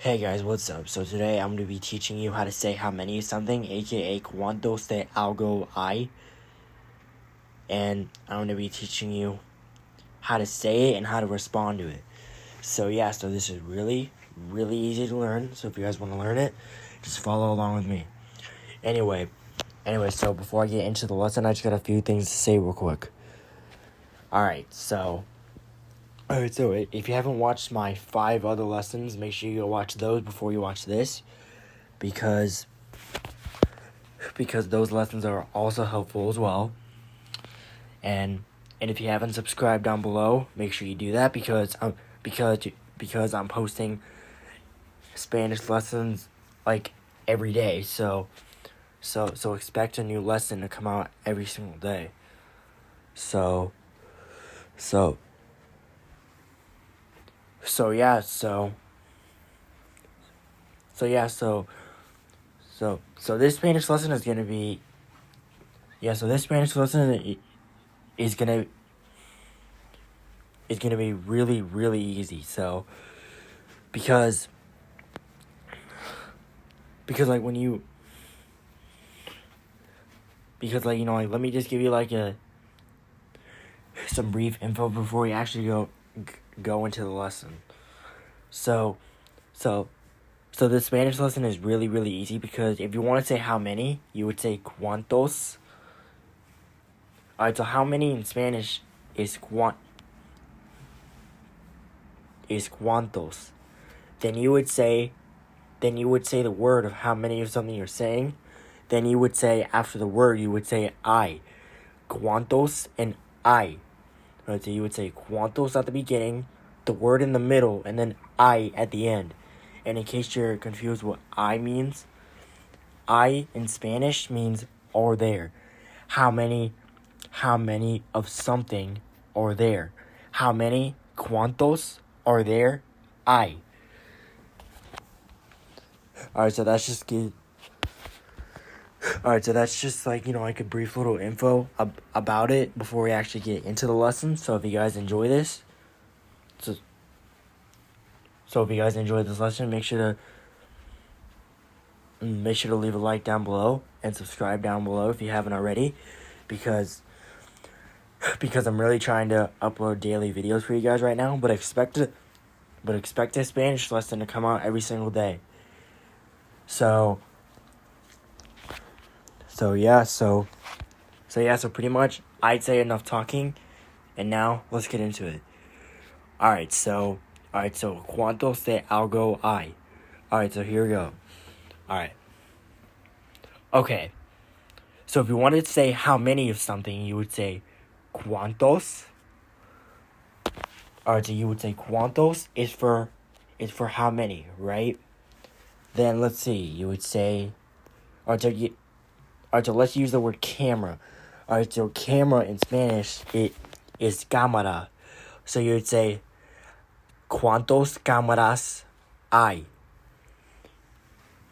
Hey guys, what's up? So today I'm going to be teaching you how to say how many of something, aka cuántos de algo hay. And I'm going to be teaching you how to say it and how to respond to it. So this is really easy to learn. So if you guys want to learn it, just follow along with me. Anyway, so before I get into the lesson, I just got a few things to say real quick. Alright, so if you haven't watched my 5 other lessons, make sure you go watch those before you watch this, because those lessons are also helpful as well. And if you haven't subscribed down below, make sure you do that because I'm posting Spanish lessons like every day. So expect a new lesson to come out every single day. So this Spanish lesson is gonna be be really easy. So because let me just give you some brief info before we actually go into the lesson. So the Spanish lesson is really easy because if you want to say how many, you would say cuántos. Alright, so how many in Spanish is cuántos. Then you would say the word of how many of something you're saying. Then you would say, after the word, you would say I. Cuántos and I. Right, so you would say cuántos at the beginning, the word in the middle, and then I at the end. And in case you're confused what I means, I in Spanish means are there. How many of something are there? How many cuántos are there? I. Alright, so that's just like a brief little info about it before we actually get into the lesson. So if you guys enjoy this, lesson, make sure to leave a like down below and subscribe down below if you haven't already, because I'm really trying to upload daily videos for you guys right now. But expect a Spanish lesson to come out every single day. So pretty much I'd say enough talking, and now let's get into it. Alright, so cuántos de algo hay. Alright, so here we go. Alright. Okay. So if you wanted to say how many of something, you would say cuántos. Alright, so you would say cuántos is for how many, right? Then let's see, you would say, alright, so let's use the word camera. Alright, so camera in Spanish, it is cámara. So you would say, ¿cuántos cámaras hay?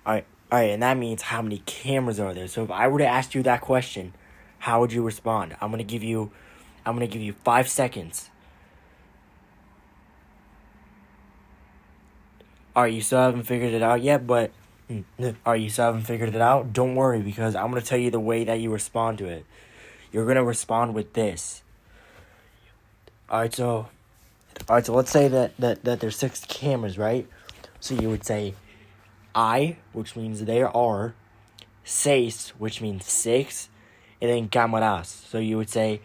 Alright, and that means how many cameras are there. So if I were to ask you that question, how would you respond? I'm gonna give you 5 seconds. Alright, you still haven't figured it out yet, but Don't worry, because I'm going to tell you the way that you respond to it. You're going to respond with this. Alright, so let's say that there's 6 cameras, right? So you would say I, which means there are, seis, which means 6, and then cámaras. So you would say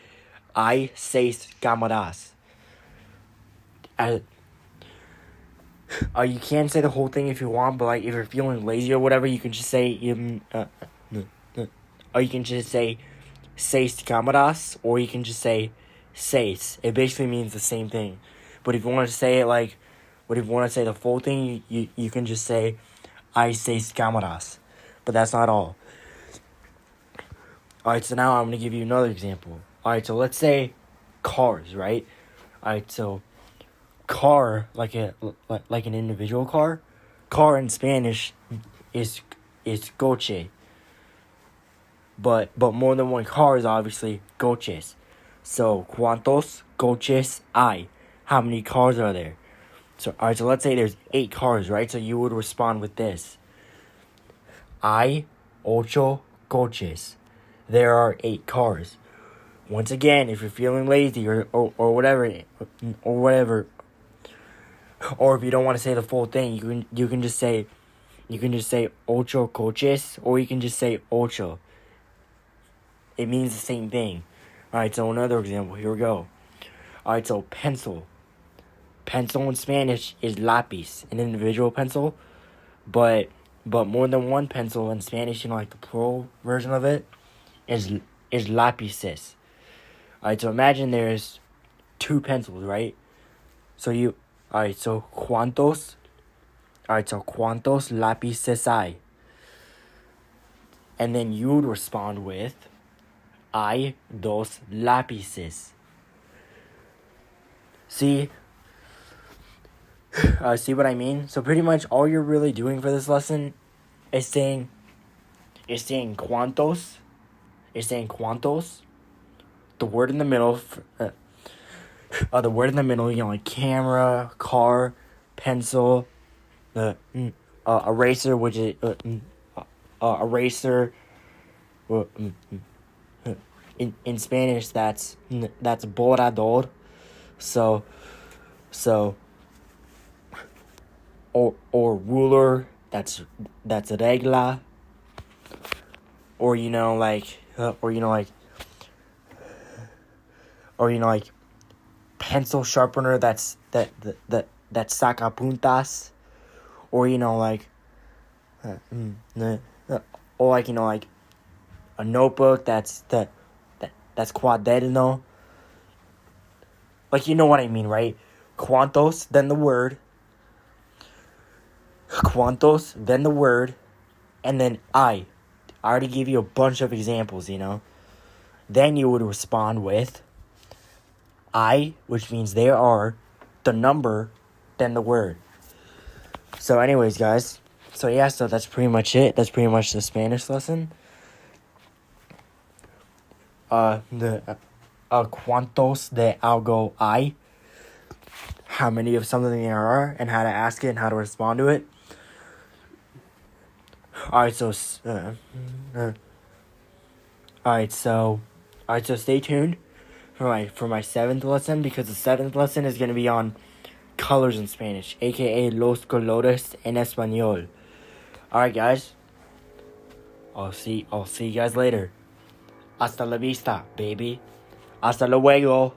I seis cámaras. You can say the whole thing if you want, but if you're feeling lazy or whatever, you can just say you can just say seis cámaras, or you can just say seis. It basically means the same thing. But if you want to say it if you want to say the full thing, you can just say I seis cámaras. But that's not all. Alright, so now I'm going to give you another example. Alright, so let's say cars, right? Alright, so car, like an individual car. Car in Spanish is coche. But more than one car is obviously coches. So, ¿cuántos coches hay? How many cars are there? So let's say there's 8 cars, right? So you would respond with this. Hay 8 coches. There are 8 cars. Once again, if you're feeling lazy or whatever, or if you don't want to say the full thing, you can just say ocho coches, or you can just say ocho. It means the same thing. Alright, so another example. Here we go. Alright, so pencil. Pencil in Spanish is lápiz, an individual pencil, but more than one pencil in Spanish, like the plural version of it, is lápices. Alright, so imagine there's 2 pencils, right? So cuántos? Alright, so cuántos lápices hay? And then you would respond with, hay 2 lápices. See what I mean? So pretty much all you're really doing for this lesson is saying cuántos. Is saying cuántos. The word in the middle, like camera, car, pencil, eraser, which is eraser. In Spanish, that's borrador. So, or ruler. That's regla. Or pencil sharpener. That's sacapuntas. Or a notebook. That's cuaderno. Like, you know what I mean, right? Cuántos, then the word. Cuántos, then the word. And then I already gave you a bunch of examples, Then you would respond with I, which means there are, the number, then the word. So anyways, guys. So that's pretty much it. That's pretty much the Spanish lesson. Cuántos de algo hay? How many of something there are, and how to ask it and how to respond to it. Alright, so stay tuned for my 7th lesson, because the 7th lesson is gonna be on colors in Spanish, aka los colores en español. Alright, guys. I'll see you guys later. Hasta la vista, baby. Hasta luego.